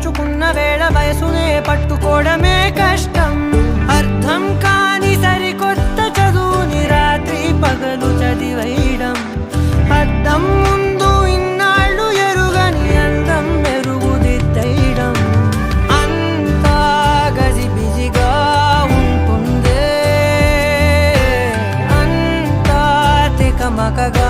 తెంచుకున్న వేళ వయసునే పట్టుకోవడమే కష్టం. అర్థం కాని సరికొత్త చదువుని రాత్రి పగలు చదివేయడం, అద్దం ముందు ఇన్నాళ్ళు ఎరుగని అందం మెరుగుదిద్దడం. అంతా గజిబిజిగా ఉంటుందే, అంతా తికమకగా